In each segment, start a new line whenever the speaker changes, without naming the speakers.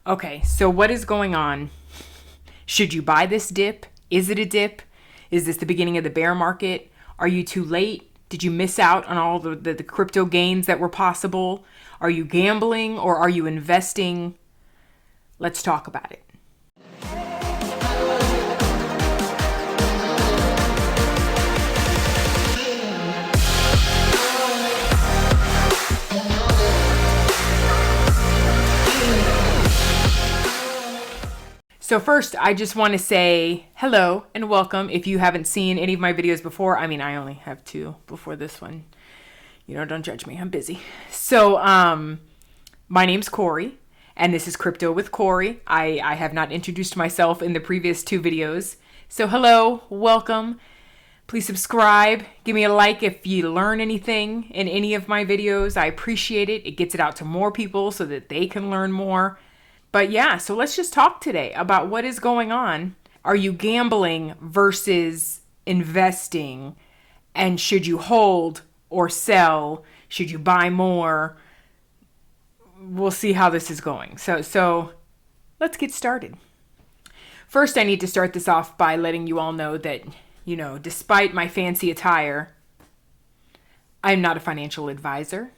Okay, so what is going on? Should you buy this dip? Is it a dip? Is this the beginning of the bear market? Are you too late? Did you miss out on all the crypto gains that were possible? Are you gambling or are you investing? Let's talk about it. So first, I just want to say hello and welcome. If you haven't seen any of my videos before, I only have two before this one. Don't judge me. I'm busy. So, my name's Corey, and this is Crypto with Corey. I have not introduced myself in the previous two videos. So hello, welcome. Please subscribe. Give me a like if you learn anything in any of my videos. I appreciate it. It gets it out to more people so that they can learn more. But yeah, so let's just talk today about what is going on. Are you gambling versus investing? And should you hold or sell? Should you buy more? We'll see how this is going. So let's get started. First, I need to start this off by letting you all know that, despite my fancy attire, I'm not a financial advisor.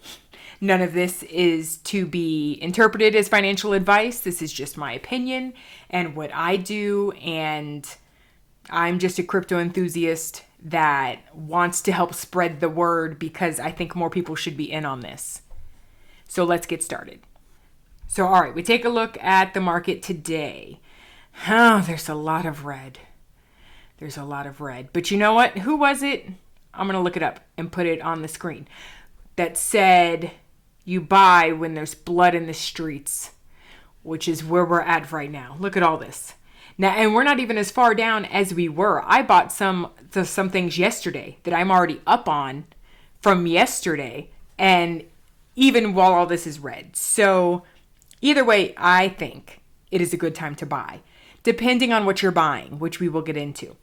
None of this is to be interpreted as financial advice. This is just my opinion and what I do. And I'm just a crypto enthusiast that wants to help spread the word because I think more people should be in on this. So let's get started. So, all right, we take a look at the market today. Oh, there's a lot of red. There's a lot of red. But you know what? Who was it? I'm going to look it up and put it on the screen. That said, you buy when there's blood in the streets, which is where we're at right now. Look at all this. Now, and we're not even as far down as we were. I bought some things yesterday that I'm already up on from yesterday, and even while all this is red. So either way, I think it is a good time to buy, depending on what you're buying, which we will get into.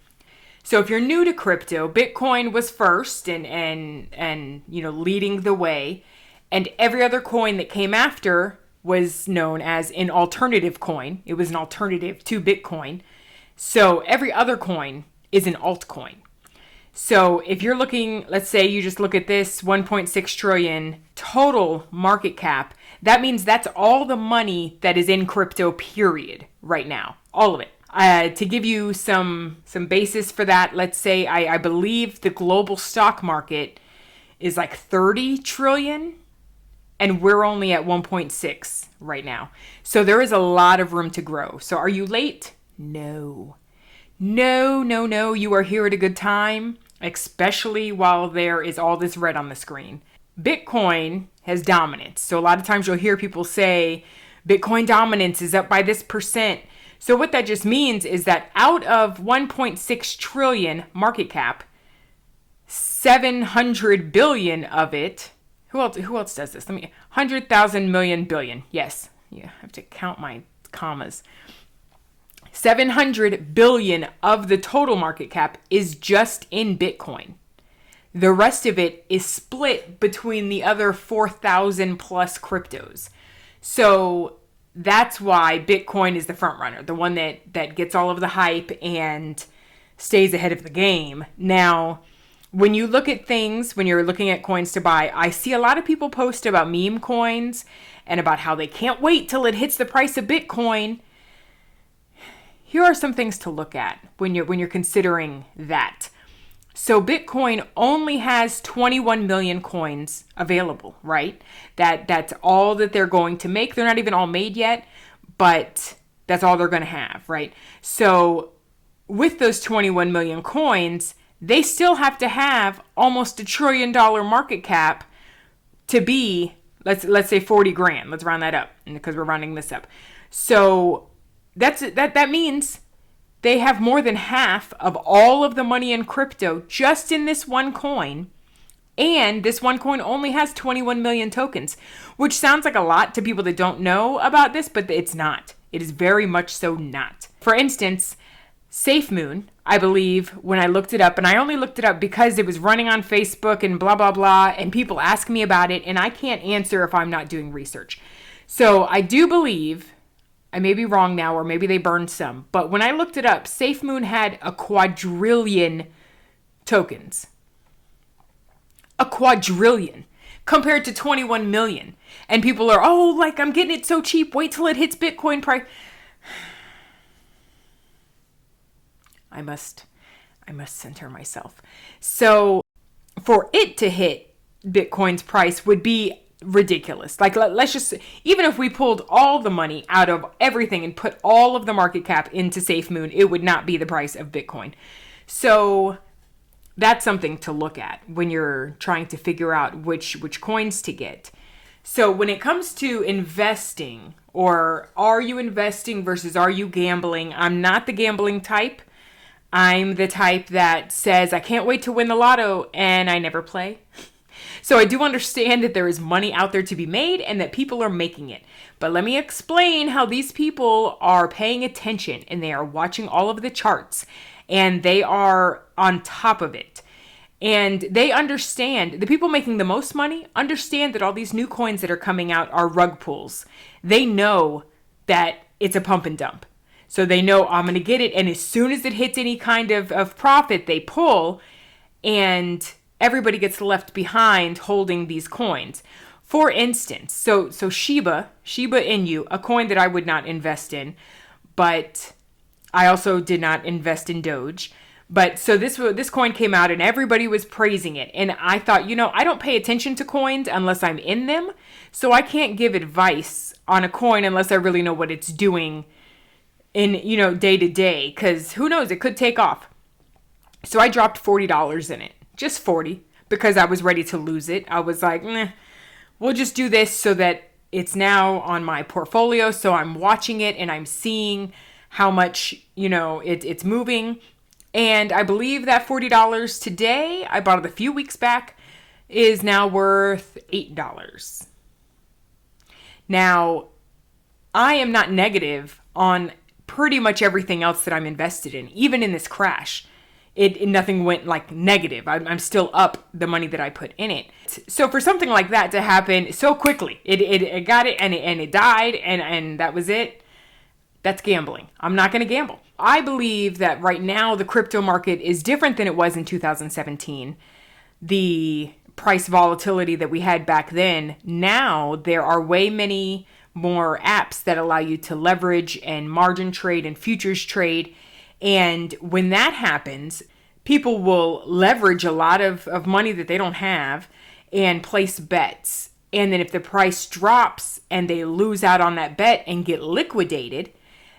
So if you're new to crypto, Bitcoin was first and leading the way. And every other coin that came after was known as an alternative coin. It was an alternative to Bitcoin. So every other coin is an altcoin. So if you're looking, let's say you just look at this 1.6 trillion total market cap, that means that's all the money that is in crypto, period, right now. All of it. To give you some basis for that, let's say I believe the global stock market is like 30 trillion. And we're only at 1.6 right now. So there is a lot of room to grow. So are you late? No. No. You are here at a good time, especially while there is all this red on the screen. Bitcoin has dominance. So a lot of times you'll hear people say, Bitcoin dominance is up by this percent. So what that just means is that out of 1.6 trillion market cap, 700 billion of it, Who else does this? 100,000 million billion. Yes. Yeah, I have to count my commas. 700 billion of the total market cap is just in Bitcoin. The rest of it is split between the other 4,000 plus cryptos. So that's why Bitcoin is the front runner, the one that gets all of the hype and stays ahead of the game. Now, when you look at things, when you're looking at coins to buy, I see a lot of people post about meme coins and about how they can't wait till it hits the price of Bitcoin. Here are some things to look at when you're considering that. So Bitcoin only has 21 million coins available, right? That's all that they're going to make. They're not even all made yet, but that's all they're going to have, right? So with those 21 million coins, they still have to have almost $1 trillion market cap to be, let's say 40 grand. Let's round that up because we're rounding this up. So that means they have more than half of all of the money in crypto just in this one coin. And this one coin only has 21 million tokens, which sounds like a lot to people that don't know about this, but it's not. It is very much so not. For instance, SafeMoon, I believe, when I looked it up, and I only looked it up because it was running on Facebook and blah, blah, blah, and people ask me about it, and I can't answer if I'm not doing research. So I do believe I may be wrong now, or maybe they burned some, but when I looked it up, SafeMoon had a quadrillion tokens. A quadrillion compared to 21 million. And people are, oh, like, I'm getting it so cheap. Wait till it hits Bitcoin price. I must center myself. So for it to hit Bitcoin's price would be ridiculous. Like, let's just, even if we pulled all the money out of everything and put all of the market cap into SafeMoon, it would not be the price of Bitcoin. So that's something to look at when you're trying to figure out which coins to get. So when it comes to investing, or are you investing versus are you gambling, I'm not the gambling type. I'm the type that says, I can't wait to win the lotto, and I never play. So I do understand that there is money out there to be made and that people are making it. But let me explain how these people are paying attention, and they are watching all of the charts, and they are on top of it. And they understand, the people making the most money understand that all these new coins that are coming out are rug pulls. They know that it's a pump and dump. So they know, I'm going to get it. And as soon as it hits any kind of profit, they pull, and everybody gets left behind holding these coins. For instance, so Shiba Inu, a coin that I would not invest in, but I also did not invest in Doge. But so this coin came out and everybody was praising it. And I thought, I don't pay attention to coins unless I'm in them. So I can't give advice on a coin unless I really know what it's doing in, day to day. Because who knows, it could take off. So I dropped $40 in it. Just 40, because I was ready to lose it. I was like, we'll just do this so that it's now on my portfolio. So I'm watching it and I'm seeing how much, it's moving. And I believe that $40 today, I bought it a few weeks back, is now worth $8. Now, I am not negative on pretty much everything else that I'm invested in, even in this crash. Nothing went like negative. I'm still up the money that I put in it. So for something like that to happen so quickly, it got it and it died and that was it. That's gambling. I'm not going to gamble. I believe that right now the crypto market is different than it was in 2017. The price volatility that we had back then, now there are way many more apps that allow you to leverage and margin trade and futures trade. And when that happens, people will leverage a lot of money that they don't have and place bets. And then if the price drops and they lose out on that bet and get liquidated,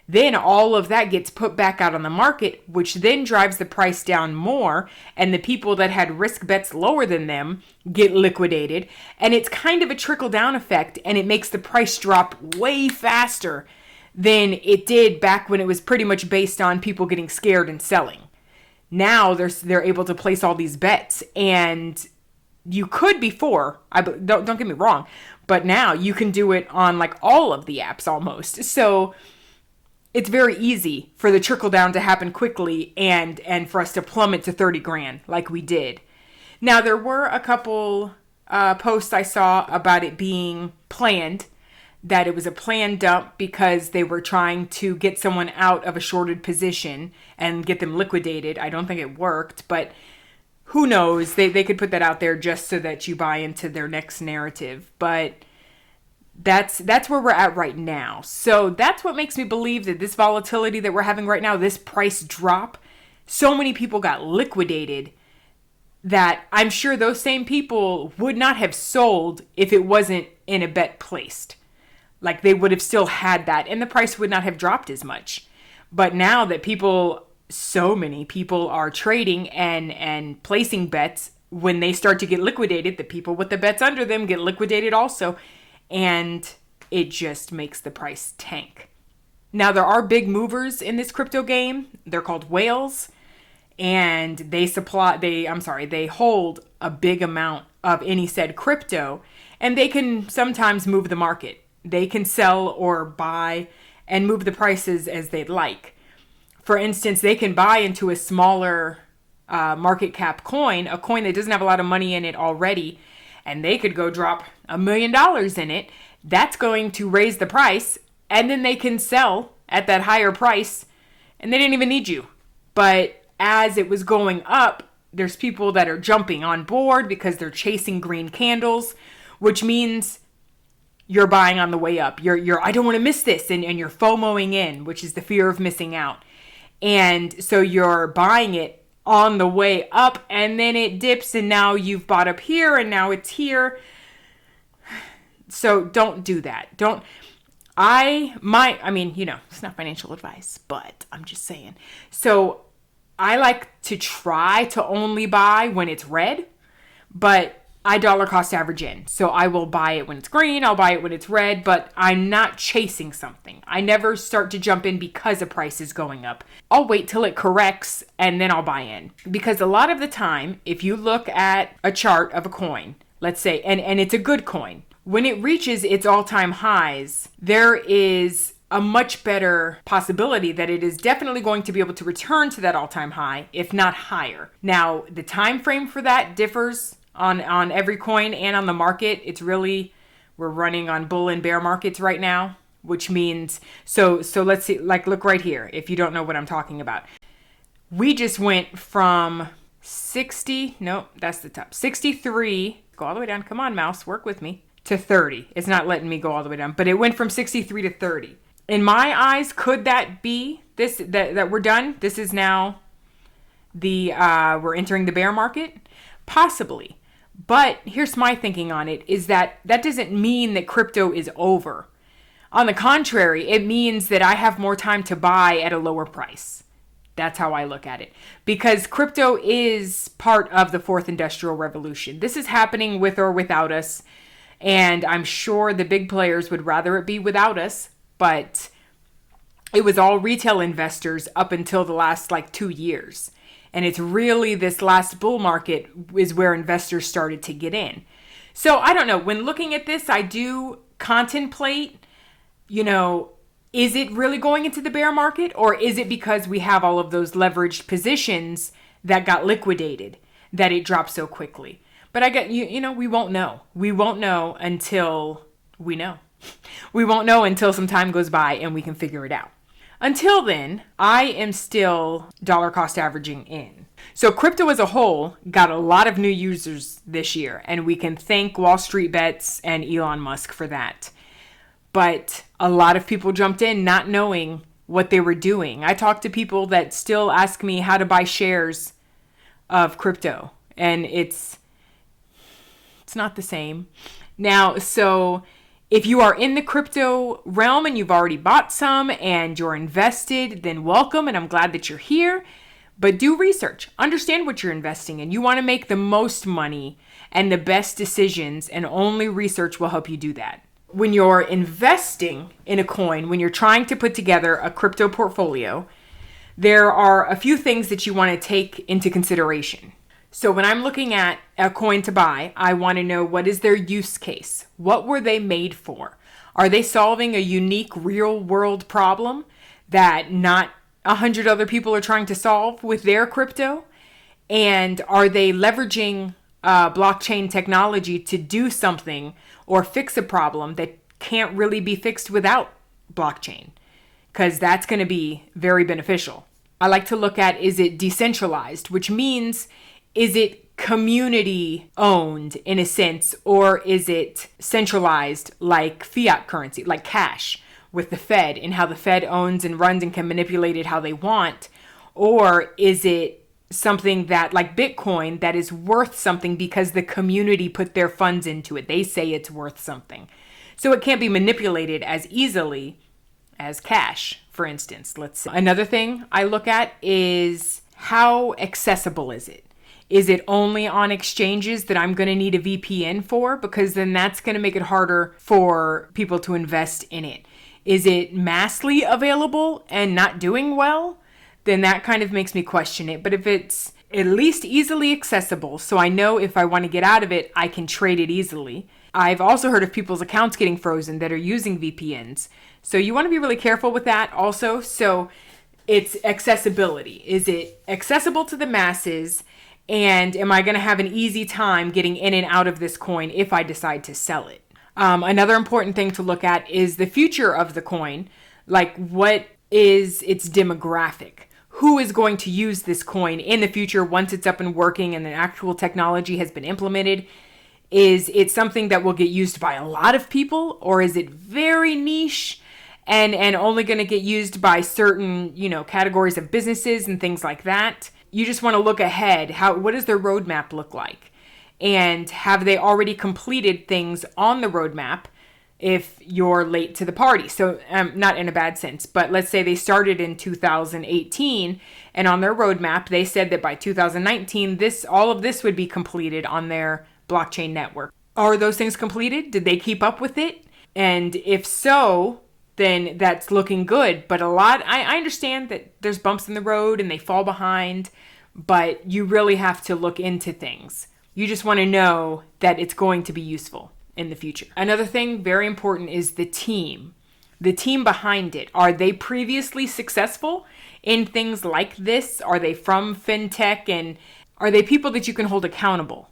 then all of that gets put back out on the market, which then drives the price down more. And the people that had risk bets lower than them get liquidated. And it's kind of a trickle down effect, and it makes the price drop way faster than it did back when it was pretty much based on people getting scared and selling. Now they're able to place all these bets, and you could before, don't get me wrong, but now you can do it on like all of the apps almost. So it's very easy for the trickle down to happen quickly and for us to plummet to 30 grand like we did. Now there were a couple posts I saw about it being planned, that it was a planned dump because they were trying to get someone out of a shorted position and get them liquidated. I don't think it worked, but who knows? They could put that out there just so that you buy into their next narrative. But that's where we're at right now. So that's what makes me believe that this volatility that we're having right now, this price drop, so many people got liquidated that I'm sure those same people would not have sold if it wasn't in a bet placed. Like they would have still had that and the price would not have dropped as much. But now that so many people are trading and placing bets, when they start to get liquidated, the people with the bets under them get liquidated also. And it just makes the price tank. Now there are big movers in this crypto game. They're called whales. And they hold a big amount of any said crypto. And they can sometimes move the market. They can sell or buy and move the prices as they'd like. For instance, they can buy into a smaller market cap coin, a coin that doesn't have a lot of money in it already, and they could go drop $1 million in it. That's going to raise the price, and then they can sell at that higher price and they didn't even need you. But as it was going up, there's people that are jumping on board because they're chasing green candles, which means you're buying on the way up. You're I don't want to miss this, and you're FOMOing in, which is the fear of missing out. And so you're buying it on the way up, and then it dips, and now you've bought up here, and now it's here. So don't do that. It's not financial advice, but I'm just saying. So I like to try to only buy when it's red, but I dollar cost average in. So I will buy it when it's green, I'll buy it when it's red, but I'm not chasing something. I never start to jump in because a price is going up. I'll wait till it corrects and then I'll buy in. Because a lot of the time, if you look at a chart of a coin, let's say, and it's a good coin, when it reaches its all-time highs, there is a much better possibility that it is definitely going to be able to return to that all-time high, if not higher. Now, the time frame for that differs on every coin and on the market. It's really, we're running on bull and bear markets right now, which means, so let's see, like look right here, if you don't know what I'm talking about. We just went from 60, no, that's the top, 63, go all the way down, come on mouse, work with me, to 30. It's not letting me go all the way down, but it went from 63 to 30. In my eyes, could that be this, that we're done? This is now we're entering the bear market? Possibly. But here's my thinking on it, is that doesn't mean that crypto is over. On the contrary, it means that I have more time to buy at a lower price. That's how I look at it. Because crypto is part of the fourth industrial revolution. This is happening with or without us. And I'm sure the big players would rather it be without us. But it was all retail investors up until the last 2 years. And it's really this last bull market is where investors started to get in. So I don't know. When looking at this, I do contemplate, is it really going into the bear market? Or is it because we have all of those leveraged positions that got liquidated that it dropped so quickly? But I get, we won't know. We won't know until we know. We won't know until some time goes by and we can figure it out. Until then, I am still dollar cost averaging in. So crypto as a whole got a lot of new users this year, and we can thank Wall Street Bets and Elon Musk for that. But a lot of people jumped in not knowing what they were doing. I talk to people that still ask me how to buy shares of crypto, and it's not the same. Now, so if you are in the crypto realm and you've already bought some and you're invested, then welcome, and I'm glad that you're here. But do research. Understand what you're investing in. You want to make the most money and the best decisions, and only research will help you do that. When you're investing in a coin, when you're trying to put together a crypto portfolio, there are a few things that you want to take into consideration. So when I'm looking at a coin to buy, I want to know, what is their use case? What were they made for? Are they solving a unique real world problem that not 100 other people are trying to solve with their crypto? And are they leveraging blockchain technology to do something or fix a problem that can't really be fixed without blockchain? Because that's going to be very beneficial. I like to look at, is it decentralized, which means, is it community owned in a sense, or is it centralized like fiat currency, like cash with the Fed, and how the Fed owns and runs and can manipulate it how they want? Or is it something that, like Bitcoin, that is worth something because the community put their funds into it? They say it's worth something. So it can't be manipulated as easily as cash, for instance. Let's say. Another thing I look at is, how accessible is it? Is it only on exchanges that I'm going to need a VPN for? Because then that's going to make it harder for people to invest in it. Is it massively available and not doing well? Then that kind of makes me question it. But if it's at least easily accessible, so I know if I want to get out of it, I can trade it easily. I've also heard of people's accounts getting frozen that are using VPNs. So you want to be really careful with that also. So it's accessibility. Is it accessible to the masses? And am I going to have an easy time getting in and out of this coin if I decide to sell it? Another important thing to look at is the future of the coin. Like, what is its demographic? Who is going to use this coin in the future once it's up and working and the actual technology has been implemented? Is it something that will get used by a lot of people, or is it very niche and only going to get used by certain, categories of businesses and things like that? You just want to look ahead. What does their roadmap look like? And have they already completed things on the roadmap if you're late to the party? So not in a bad sense, but let's say they started in 2018 and on their roadmap, they said that by 2019, all of this would be completed on their blockchain network. Are those things completed? Did they keep up with it? And if so, then that's looking good. But I understand that there's bumps in the road and they fall behind, but you really have to look into things. You just want to know that it's going to be useful in the future. Another thing very important is the team. The team behind it. Are they previously successful in things like this? Are they from fintech? And are they people that you can hold accountable?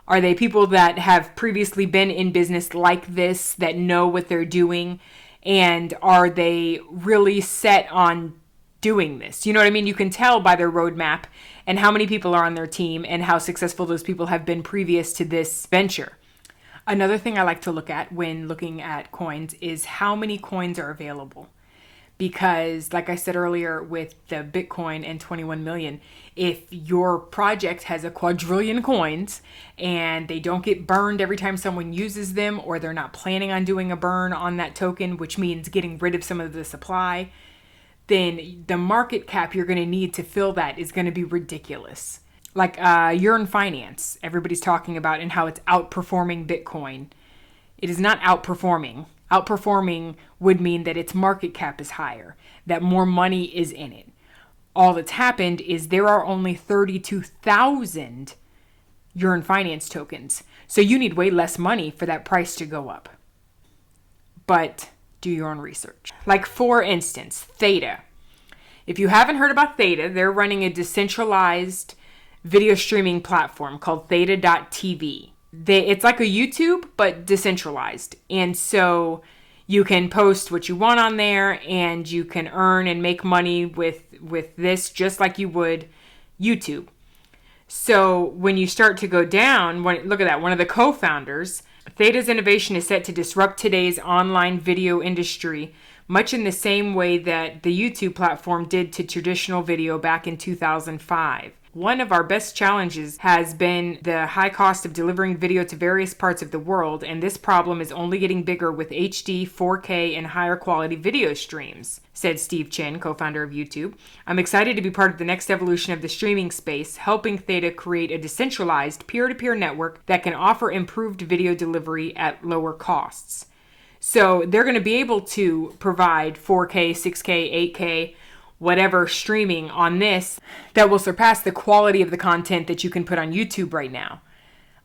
Are they people that have previously been in business like this, that know what they're doing? And are they really set on doing this? You know what I mean? You can tell by their roadmap and how many people are on their team and how successful those people have been previous to this venture. Another thing I like to look at when looking at coins is how many coins are available. Because like I said earlier with the Bitcoin and 21 million, if your project has a quadrillion coins and they don't get burned every time someone uses them, or they're not planning on doing a burn on that token, which means getting rid of some of the supply, then the market cap you're going to need to fill that is going to be ridiculous. Like Yearn Finance, everybody's talking about, and how it's outperforming Bitcoin. It is not outperforming. Outperforming would mean that its market cap is higher, that more money is in it. All that's happened is there are only 32,000 Yearn Finance tokens. So you need way less money for that price to go up. But do your own research. Like, for instance, THETA. If you haven't heard about THETA, they're running a decentralized video streaming platform called THETA.tv. It's like a YouTube, but decentralized. And so you can post what you want on there, and you can earn and make money with this just like you would YouTube. So when you start to go down, look at that, one of the co-founders, THETA's innovation is set to disrupt today's online video industry, much in the same way that the YouTube platform did to traditional video back in 2005. One of our best challenges has been the high cost of delivering video to various parts of the world, and this problem is only getting bigger with HD, 4K, and higher quality video streams, said Steve Chen, co-founder of YouTube. I'm excited to be part of the next evolution of the streaming space, helping THETA create a decentralized peer-to-peer network that can offer improved video delivery at lower costs. So they're going to be able to provide 4K, 6K, 8K, whatever streaming on this that will surpass the quality of the content that you can put on YouTube right now.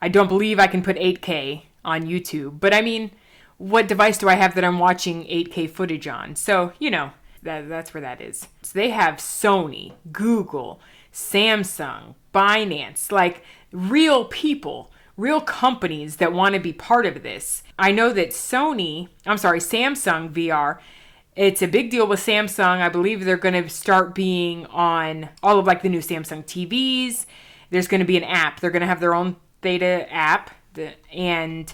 I don't believe I can put 8K on YouTube, but I mean, what device do I have that I'm watching 8K footage on? So, that's where that is. So they have Sony, Google, Samsung, Binance, like real people, real companies that want to be part of this. I know that Samsung VR, it's a big deal with Samsung. I believe they're going to start being on all of like the new Samsung TVs. There's going to be an app. They're going to have their own THETA app. And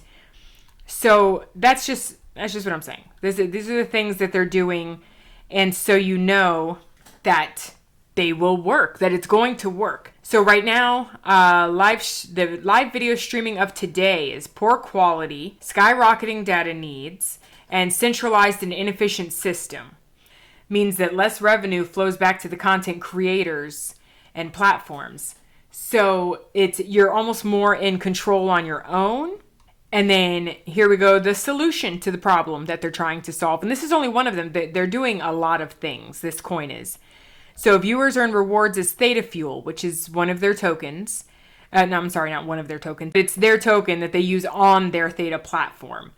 so that's just what I'm saying. These are the things that they're doing. And so you know that they will work, that it's going to work. So right now, the live video streaming of today is poor quality, skyrocketing data needs, and centralized and inefficient system. Means that less revenue flows back to the content creators and platforms. So you're almost more in control on your own. And then here we go, the solution to the problem that they're trying to solve. And this is only one of them. They're doing a lot of things, this coin is. So viewers earn rewards as THETA Fuel, which is one of their tokens. Not one of their tokens. It's their token that they use on their THETA platform.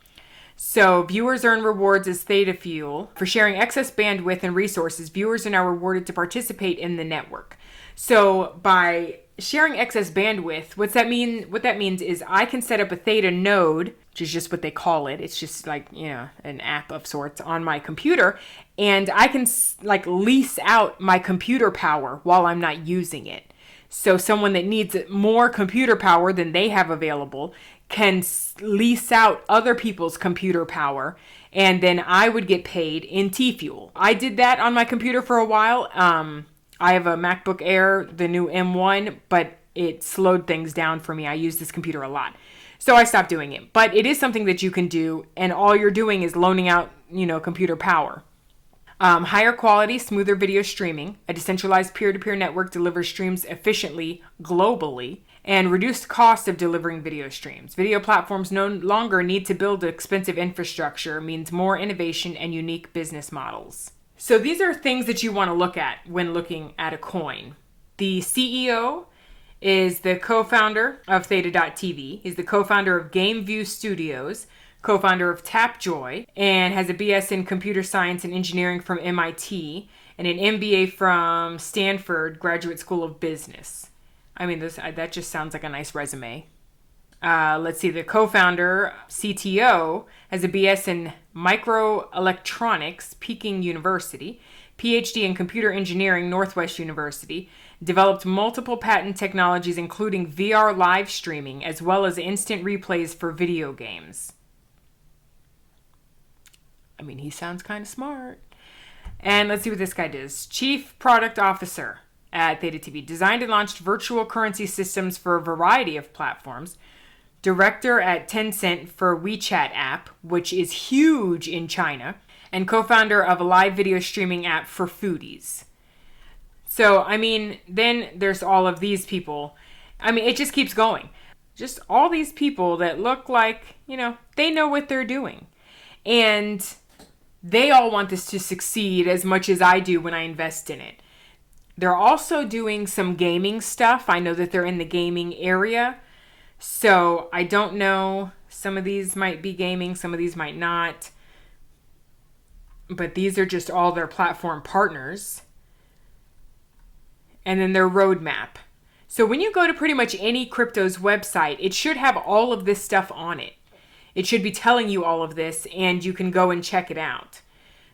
So viewers earn rewards as THETA Fuel. For sharing excess bandwidth and resources, viewers are now rewarded to participate in the network. So by sharing excess bandwidth, what that means is I can set up a THETA node, which is just what they call it. It's just like, an app of sorts on my computer. And I can like lease out my computer power while I'm not using it. So someone that needs more computer power than they have available can lease out other people's computer power, and then I would get paid in T-Fuel. I did that on my computer for a while. I have a MacBook Air, the new M1, but it slowed things down for me. I use this computer a lot. So I stopped doing it. But it is something that you can do, and all you're doing is loaning out, computer power. Higher quality, smoother video streaming. A decentralized peer-to-peer network delivers streams efficiently, globally, and reduced cost of delivering video streams. Video platforms no longer need to build expensive infrastructure, means more innovation and unique business models. So these are things that you want to look at when looking at a coin. The CEO is the co-founder of THETA.TV. He's the co-founder of GameView Studios, co-founder of Tapjoy, and has a BS in computer science and engineering from MIT and an MBA from Stanford Graduate School of Business. I mean, that just sounds like a nice resume. Let's see, the co-founder, CTO, has a BS in microelectronics, Peking University, PhD in computer engineering, Northwest University, developed multiple patent technologies including VR live streaming as well as instant replays for video games. I mean, he sounds kind of smart. And let's see what this guy does. Chief Product Officer at THETA TV. Designed and launched virtual currency systems for a variety of platforms. Director at Tencent for WeChat app, which is huge in China. And co-founder of a live video streaming app for foodies. So, I mean, then there's all of these people. I mean, it just keeps going. Just all these people that look like, they know what they're doing. And they all want this to succeed as much as I do when I invest in it. They're also doing some gaming stuff. I know that they're in the gaming area. So I don't know. Some of these might be gaming. Some of these might not. But these are just all their platform partners. And then their roadmap. So when you go to pretty much any crypto's website, it should have all of this stuff on it. It should be telling you all of this, and you can go and check it out.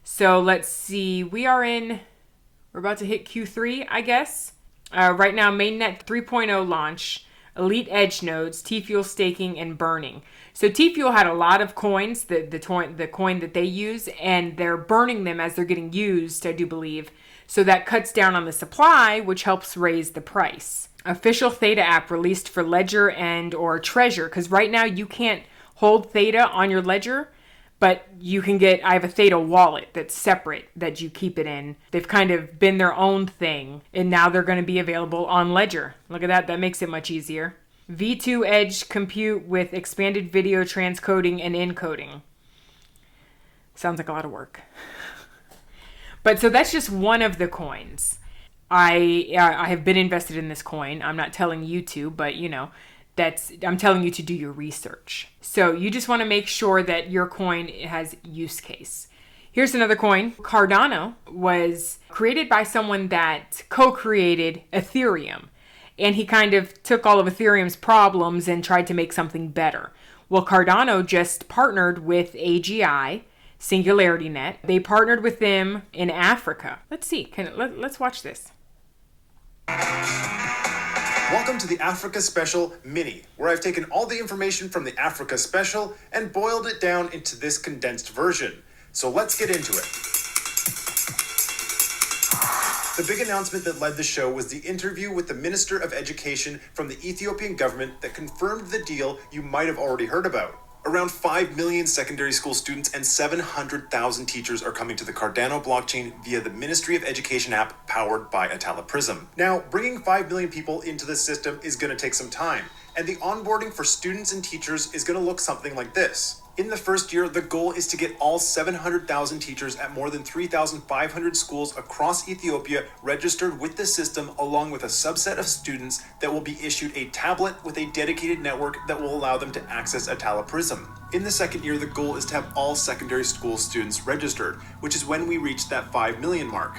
So let's see. We're about to hit Q3, I guess. Right now, mainnet 3.0 launch, elite edge nodes, T-Fuel staking, and burning. So T-Fuel had a lot of coins, the coin that they use, and they're burning them as they're getting used, I do believe. So that cuts down on the supply, which helps raise the price. Official THETA app released for Ledger and or Treasure, because right now you can't hold THETA on your Ledger, but you can I have a THETA wallet that's separate that you keep it in. They've kind of been their own thing, and now they're going to be available on Ledger. Look at that. That makes it much easier. V2 Edge compute with expanded video transcoding and encoding. Sounds like a lot of work. But so that's just one of the coins. I have been invested in this coin. I'm not telling you to, but I'm telling you to do your research. So you just want to make sure that your coin has use case. Here's another coin. Cardano was created by someone that co-created Ethereum. And he kind of took all of Ethereum's problems and tried to make something better. Well, Cardano just partnered with AGI, SingularityNet. They partnered with them in Africa. Let's see. Let's watch this.
Welcome to the Africa Special Mini, where I've taken all the information from the Africa Special and boiled it down into this condensed version. So let's get into it. The big announcement that led the show was the interview with the Minister of Education from the Ethiopian government that confirmed the deal you might have already heard about. Around 5 million secondary school students and 700,000 teachers are coming to the Cardano blockchain via the Ministry of Education app powered by Atala Prism. Now, bringing 5 million people into the system is going to take some time, and the onboarding for students and teachers is going to look something like this. In the first year, the goal is to get all 700,000 teachers at more than 3,500 schools across Ethiopia registered with the system, along with a subset of students that will be issued a tablet with a dedicated network that will allow them to access Atala Prism. In the second year, the goal is to have all secondary school students registered, which is when we reach that 5 million mark.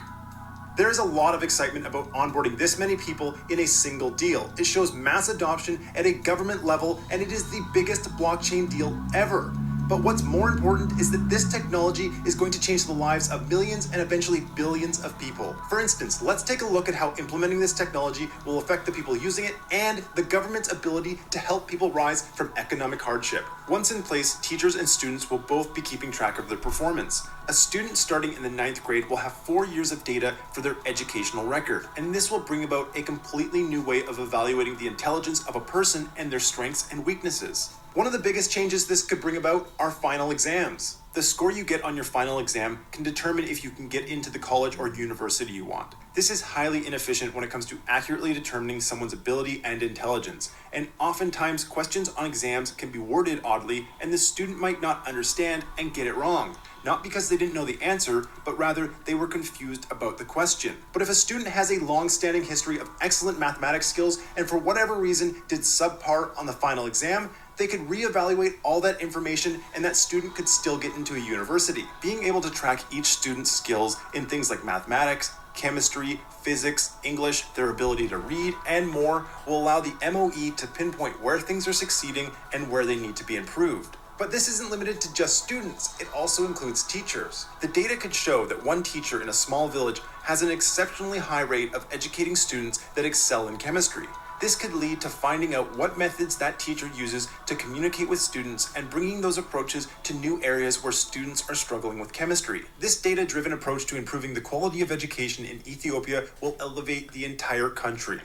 There's a lot of excitement about onboarding this many people in a single deal. It shows mass adoption at a government level, and it is the biggest blockchain deal ever. But what's more important is that this technology is going to change the lives of millions and eventually billions of people. For instance, let's take a look at how implementing this technology will affect the people using it and the government's ability to help people rise from economic hardship. Once in place, teachers and students will both be keeping track of their performance. A student starting in the 9th grade will have 4 years of data for their educational record, and this will bring about a completely new way of evaluating the intelligence of a person and their strengths and weaknesses. One of the biggest changes this could bring about are final exams. The score you get on your final exam can determine if you can get into the college or university you want. This is highly inefficient when it comes to accurately determining someone's ability and intelligence, and oftentimes questions on exams can be worded oddly and the student might not understand and get it wrong. Not because they didn't know the answer, but rather they were confused about the question. But if a student has a long-standing history of excellent mathematics skills and for whatever reason did subpar on the final exam, they could reevaluate all that information and that student could still get into a university. Being able to track each student's skills in things like mathematics, chemistry, physics, English, their ability to read, and more will allow the MOE to pinpoint where things are succeeding and where they need to be improved. But this isn't limited to just students, it also includes teachers. The data could show that one teacher in a small village has an exceptionally high rate of educating students that excel in chemistry. This could lead to finding out what methods that teacher uses to communicate with students and bringing those approaches to new areas where students are struggling with chemistry. This data-driven approach to improving the quality of education in Ethiopia will elevate the entire country.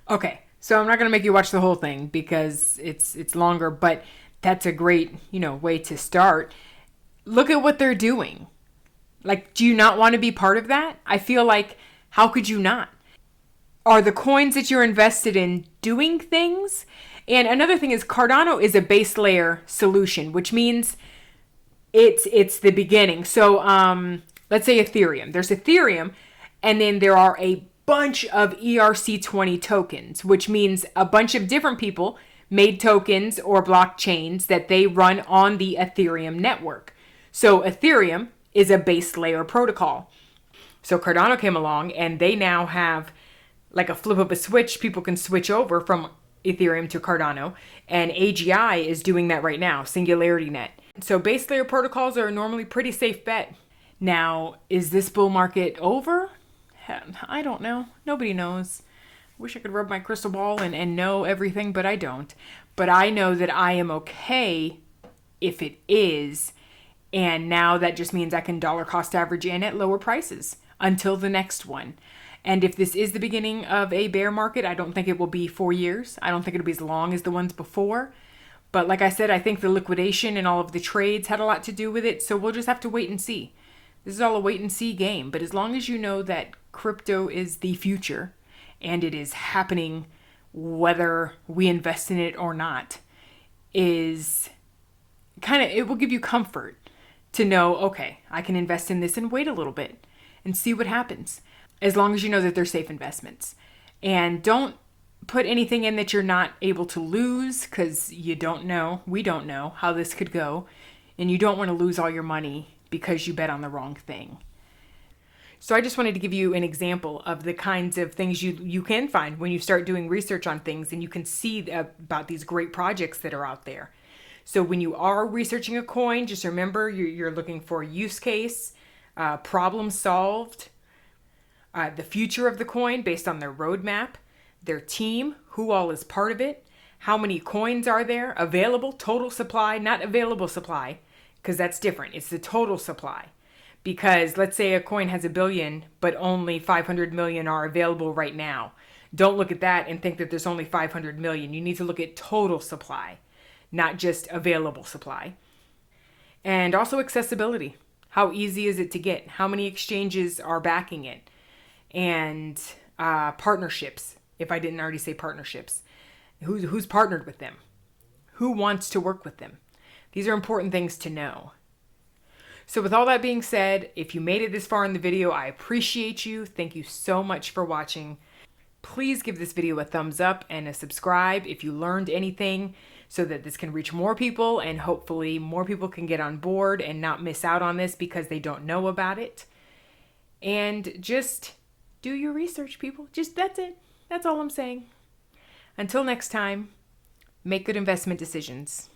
Okay, so I'm not going to make you watch the whole thing because it's longer, but that's a great, way to start. Look at what they're doing. Like, do you not want to be part of that? I feel like, how could you not? Are the coins that you're invested in doing things? And another thing is Cardano is a base layer solution, which means it's the beginning. So let's say Ethereum. There's Ethereum, and then there are a bunch of ERC20 tokens, which means a bunch of different people made tokens or blockchains that they run on the Ethereum network. So Ethereum is a base layer protocol. So Cardano came along, and they now have, like a flip of a switch, people can switch over from Ethereum to Cardano, and AGI is doing that right now, Singularity Net. So base layer protocols are normally pretty safe bet. Now, is this bull market over? I don't know. Nobody knows. Wish I could rub my crystal ball and know everything, but I don't. But I know that I am okay if it is, and now that just means I can dollar cost average in at lower prices until the next one. And if this is the beginning of a bear market, I don't think it will be 4 years. I don't think it'll be as long as the ones before. But like I said, I think the liquidation and all of the trades had a lot to do with it. So we'll just have to wait and see. This is all a wait and see game. But as long as you know that crypto is the future and it is happening whether we invest in it or not, is kind of, it will give you comfort to know, okay, I can invest in this and wait a little bit and see what happens. As long as you know that they're safe investments. And don't put anything in that you're not able to lose, because you don't know, we don't know how this could go. And you don't want to lose all your money because you bet on the wrong thing. So I just wanted to give you an example of the kinds of things you can find when you start doing research on things, and you can see about these great projects that are out there. So when you are researching a coin, just remember you're looking for use case, problem solved, the future of the coin based on their roadmap, their team, who all is part of it, how many coins are there, available, total supply, not available supply, because that's different. It's the total supply. Because let's say a coin has 1 billion, but only 500 million are available right now. Don't look at that and think that there's only 500 million. You need to look at total supply, not just available supply. And also accessibility. How easy is it to get? How many exchanges are backing it? And partnerships, if I didn't already say partnerships. Who's partnered with them? Who wants to work with them? These are important things to know. So with all that being said, if you made it this far in the video, I appreciate you. Thank you so much for watching. Please give this video a thumbs up and a subscribe if you learned anything, so that this can reach more people and hopefully more people can get on board and not miss out on this because they don't know about it. And just do your research, people. Just that's it. That's all I'm saying. Until next time, make good investment decisions.